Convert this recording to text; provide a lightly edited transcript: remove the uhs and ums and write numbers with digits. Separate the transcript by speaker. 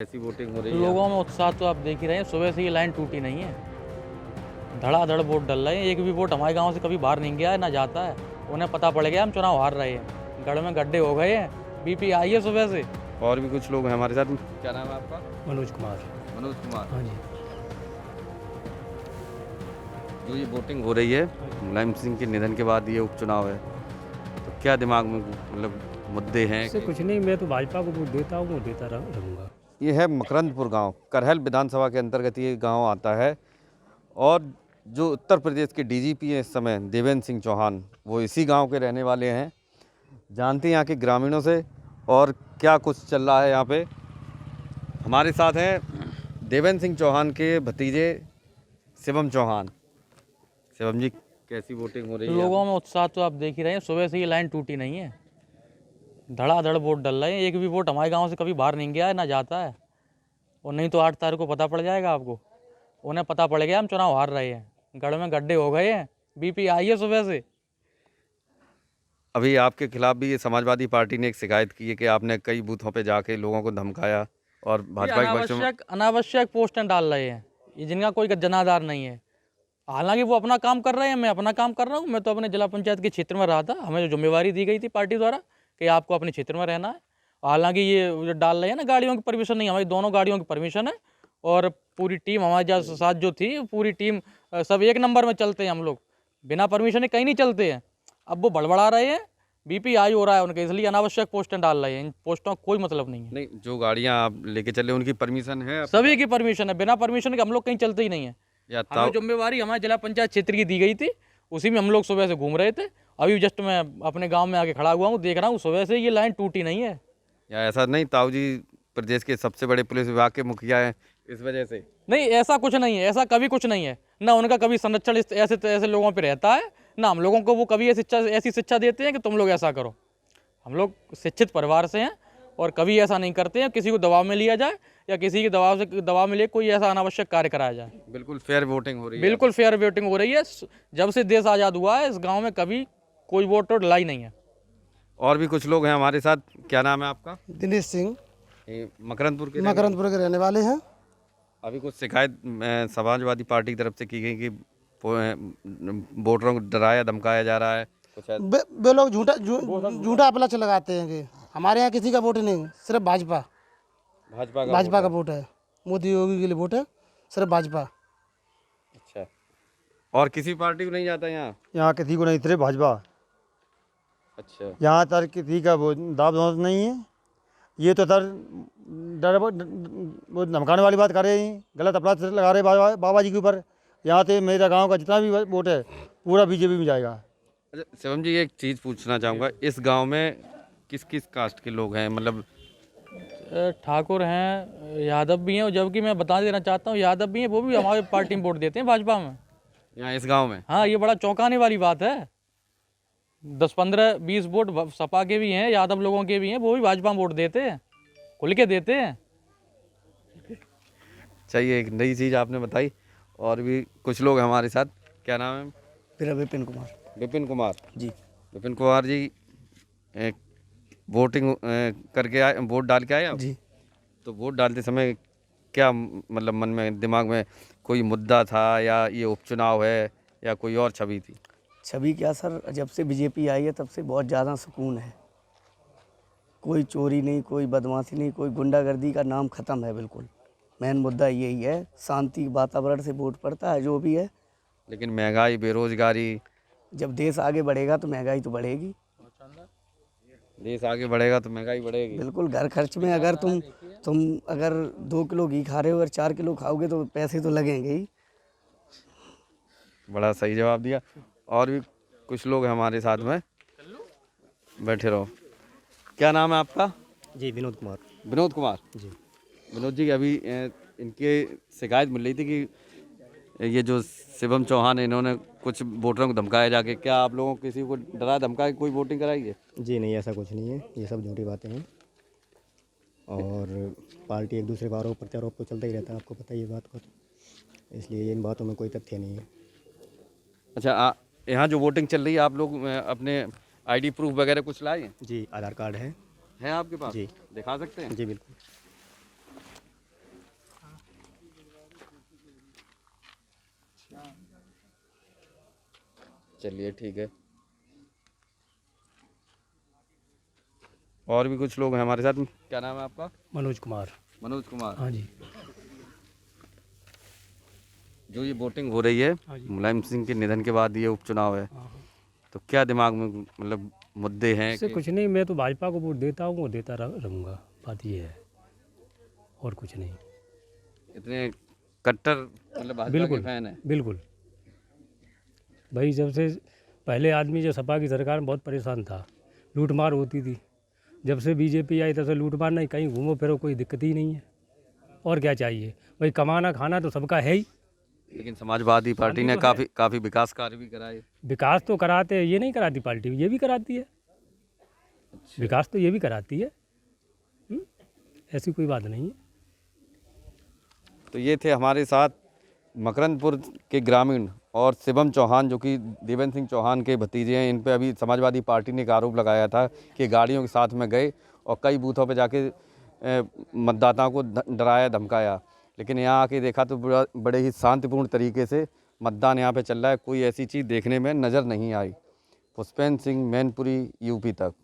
Speaker 1: कैसी वोटिंग हो रही है?
Speaker 2: लोगों में उत्साह तो आप देख ही रहे हैं, सुबह से ये लाइन टूटी नहीं है। धड़ाधड़ वोट डल रहे हैं। एक भी वोट हमारे गांव से कभी बाहर नहीं गया है, ना जाता है। उन्हें पता पड़ गया हम चुनाव हार रहे हैं। गढ़ में गड्ढे हो गए हैं, बीपी आई है सुबह से।
Speaker 1: और भी कुछ लोग हैं हमारे साथ। क्या नाम है आपका?
Speaker 3: मनोज कुमार।
Speaker 1: मनोज कुमार।
Speaker 3: हाँ जी।
Speaker 1: जो ये वोटिंग हो रही है, मुलायम सिंह के निधन के बाद ये उपचुनाव है, तो क्या दिमाग में मतलब मुद्दे हैं?
Speaker 3: इससे कुछ नहीं, मैं तो भाजपा को वोट देता हूँ, देता रहूँगा।
Speaker 1: ये है मकरंदपुर गांव, करहल विधानसभा के अंतर्गत ये गांव आता है। और जो उत्तर प्रदेश के डीजीपी हैं इस समय, देवेंद्र सिंह चौहान, वो इसी गांव के रहने वाले हैं। जानते हैं यहाँ के ग्रामीणों से और क्या कुछ चल रहा है यहाँ पे। हमारे साथ हैं देवेंद्र सिंह चौहान के भतीजे शिवम चौहान। शिवम जी, कैसी वोटिंग हो रही है?
Speaker 2: लोगों में उत्साह तो आप देख ही रहे हैं, सुबह से ये लाइन टूटी नहीं है। धड़ाधड़ वोट डल रहे हैं। एक भी वोट हमारे गांव से कभी बाहर नहीं गया है, ना जाता है। और नहीं तो 8 तारीख को पता पड़ जाएगा आपको। उन्हें पता पड़ गया हम चुनाव हार रहे हैं। गढ़ में गड्ढे हो गए हैं, बीपी आई है सुबह से।
Speaker 1: अभी आपके खिलाफ भी ये समाजवादी पार्टी ने एक शिकायत की है कि आपने कई बूथों पे जाके लोगों को धमकाया और भाजपा के पक्ष में
Speaker 2: अनावश्यक पोस्टें डाल रहे हैं, ये जिनका कोई जनाधार नहीं है। हालांकि वो अपना काम कर रहे हैं, मैं अपना काम कर रहा हूँ। मैं तो अपने जिला पंचायत के क्षेत्र में रहा था। हमें जो जिम्मेवारी दी गई थी पार्टी द्वारा कि आपको अपने क्षेत्र में रहना है। हालांकि ये जो डाल रहे हैं ना, गाड़ियों की परमिशन नहीं, हमारी दोनों गाड़ियों की परमिशन है। और पूरी टीम हमारे साथ जो थी, पूरी टीम सब एक नंबर में चलते हैं हम लोग। बिना परमिशन कहीं नहीं चलते हैं। अब वो बड़बड़ा रहे हैं, बीपी आई हो रहा है उनके, इसलिए अनावश्यक पोस्टें डाल रहे हैं। इन पोस्टों का कोई मतलब नहीं है।
Speaker 1: नहीं, जो गाड़ियां आप लेके चले उनकी परमिशन है?
Speaker 2: सभी की परमिशन है, बिना परमिशन के हम लोग कहीं चलते ही नहीं है।
Speaker 1: या
Speaker 2: हमें जिम्मेवारी हमारे जिला पंचायत क्षेत्र की दी गई थी, उसी में हम लोग सुबह से घूम रहे थे। अभी जस्ट मैं अपने गांव में आके खड़ा हुआ हूँ, देख रहा हूँ सुबह से ये लाइन टूटी नहीं है।
Speaker 1: या ऐसा नहीं, ताऊ जी प्रदेश के सबसे बड़े पुलिस विभाग के मुखिया हैं, इस वजह से?
Speaker 2: नहीं, ऐसा कुछ नहीं है, ऐसा कभी कुछ नहीं है। ना उनका कभी संरक्षण ऐसे लोगों पे रहता है, ना हम लोगों को वो कभी ऐसी शिक्षा देते हैं कि तुम लोग ऐसा करो। हम लोग शिक्षित परिवार से हैं और कभी ऐसा नहीं करते हैं किसी को दबाव में लिया जाए या किसी के दबाव में लिए कोई ऐसा अनावश्यक कार्य कराया जाए।
Speaker 1: बिल्कुल फेयर वोटिंग हो रही है।
Speaker 2: बिल्कुल फेयर वोटिंग हो रही है। जब से देश आज़ाद हुआ है, इस गांव में कभी कोई वोट डला ही नहीं है।
Speaker 1: और भी कुछ लोग हैं हमारे साथ। क्या नाम है आपका?
Speaker 4: दिनेश सिंह,
Speaker 1: ये मकरंदपुर के
Speaker 4: मकरंदपुर के रहने वाले हैं।
Speaker 1: अभी कुछ शिकायत समाजवादी पार्टी की तरफ से की गई कि वोटरों को डराया धमकाया जा रहा है कुछ है।
Speaker 4: वे लोग झूठा अपलाच लगाते हैं कि हमारे यहाँ किसी का वोट नहीं, सिर्फ भाजपा
Speaker 1: भाजपा
Speaker 4: का वोट है। मोदी योगी के लिए वोट है, सिर्फ भाजपा।
Speaker 1: अच्छा, और किसी पार्टी को नहीं जाता यहाँ?
Speaker 5: यहाँ किसी को नहीं, सिर्फ भाजपा।
Speaker 1: अच्छा,
Speaker 5: यहाँ तर किसी का वो दाब दौलत नहीं है। ये तो सर वो धमकाने वाली बात कर रहे हैं, गलत अपराध लगा रहे बाबा जी के ऊपर। यहाँ से मेरा गांव का जितना भी वोट है पूरा बीजेपी में जाएगा।
Speaker 1: अच्छा शिवम जी, एक चीज़ पूछना चाहूँगा, इस गांव में किस किस कास्ट के लोग हैं? मतलब
Speaker 2: ठाकुर हैं, यादव भी हैं। और जबकि मैं बता देना चाहता हूँ, यादव भी हैं, वो भी हमारी पार्टी में वोट देते हैं, भाजपा में।
Speaker 1: यहाँ इस गांव में?
Speaker 2: हाँ, ये बड़ा चौंकाने वाली बात है। 10, 15, 20 वोट सपा के भी हैं, यादव लोगों के भी हैं, वो भी भाजपा में वोट देते हैं, खुल के देते हैं।
Speaker 1: चाहिए, एक नई चीज़ आपने बताई। और भी कुछ लोग हमारे साथ। क्या नाम है?
Speaker 4: मेरा विपिन कुमार।
Speaker 1: विपिन कुमार
Speaker 4: जी।
Speaker 1: विपिन कुमार जी, वोटिंग करके आए, वोट डाल के आए आप?
Speaker 4: जी।
Speaker 1: तो वोट डालते समय क्या मतलब मन में, दिमाग में कोई मुद्दा था, या ये उपचुनाव है, या कोई और छवि थी?
Speaker 6: छवि क्या सर, जब से बीजेपी आई है तब से बहुत ज़्यादा सुकून है। कोई चोरी नहीं, कोई बदमाशी नहीं, कोई गुंडागर्दी का नाम ख़त्म है। बिल्कुल मेन मुद्दा यही है, शांति वातावरण से वोट पड़ता है जो भी है।
Speaker 1: लेकिन महंगाई, बेरोजगारी,
Speaker 6: जब देश आगे बढ़ेगा तो महंगाई तो बढ़ेगी।
Speaker 1: देश आगे बढ़ेगा तो महंगाई बढ़ेगी।
Speaker 6: बिल्कुल, घर खर्च में अगर तुम अगर 2 किलो घी खा रहे हो, अगर 4 किलो खाओगे तो पैसे तो लगेंगे ही।
Speaker 1: बड़ा सही जवाब दिया। और भी कुछ लोग हमारे साथ में, बैठे रहो। क्या नाम है आपका?
Speaker 3: जी, विनोद कुमार।
Speaker 1: विनोद कुमार
Speaker 3: जी।
Speaker 1: विनोद जी, अभी इनके शिकायत मिल रही थी कि ये जो शिवम चौहान है, इन्होंने कुछ वोटरों को धमकाया जाके। क्या आप लोगों को किसी को डरा धमका के कोई वोटिंग कराई है?
Speaker 3: जी नहीं, ऐसा कुछ नहीं है, ये सब झूठी बातें हैं। और पार्टी एक दूसरे का आरोप प्रत्यारोप तो चलता ही रहता है, आपको पता ही है बात को, इसलिए इन बातों में कोई तथ्य नहीं है।
Speaker 1: अच्छा, यहाँ जो वोटिंग चल रही है, आप लोग अपने आईडी प्रूफ वगैरह कुछ लाए हैं?
Speaker 3: जी, आधार कार्ड है।
Speaker 1: आपके पास?
Speaker 3: जी।
Speaker 1: दिखा सकते हैं?
Speaker 3: जी बिल्कुल।
Speaker 1: चलिए ठीक है। और भी कुछ लोग हैं हमारे साथ। क्या नाम है आपका?
Speaker 7: मनोज कुमार।
Speaker 1: मनोज कुमार।
Speaker 7: हाँ जी।
Speaker 1: जो ये वोटिंग हो रही है,
Speaker 7: हाँ जी।
Speaker 1: मुलायम सिंह के निधन के बाद ये उपचुनाव है,
Speaker 7: हाँ हाँ।
Speaker 1: तो क्या दिमाग में मतलब मुद्दे हैं
Speaker 7: इससे
Speaker 1: कि
Speaker 7: कुछ नहीं, मैं तो भाजपा को वोट देता हूँ, वो देता रहूँगा, बात ये है और कुछ नहीं।
Speaker 1: इतने कट्टर मतलब भाजपा के
Speaker 7: बिल्कुल
Speaker 1: फैन है?
Speaker 7: बिल्कुल भाई, जब से पहले आदमी जो सपा की सरकार में बहुत परेशान था, लूटमार होती थी। जब से बीजेपी आई तब से लूटमार नहीं, कहीं घूमो फिरो कोई दिक्कत ही नहीं है। और क्या चाहिए भाई, कमाना खाना तो सबका है ही।
Speaker 1: लेकिन समाजवादी पार्टी ने
Speaker 7: तो है।
Speaker 1: काफ़ी विकास कार्य भी कराए।
Speaker 7: विकास तो कराते हैं, ये नहीं कराती पार्टी, ये भी कराती है। विकास तो ये भी कराती है। ऐसी कोई बात नहीं है।
Speaker 1: तो ये थे हमारे साथ मकरंदपुर के ग्रामीण और शिवम चौहान, जो कि देवेंद्र सिंह चौहान के भतीजे हैं। इन पे अभी समाजवादी पार्टी ने एक आरोप लगाया था कि गाड़ियों के साथ में गए और कई बूथों पे जाके मतदाताओं को डराया धमकाया। लेकिन यहाँ आके देखा तो बड़े ही शांतिपूर्ण तरीके से मतदान यहाँ पे चल रहा है। कोई ऐसी चीज़ देखने में नज़र नहीं आई। पुष्पेंद्र सिंह, मैनपुरी, यूपी तक।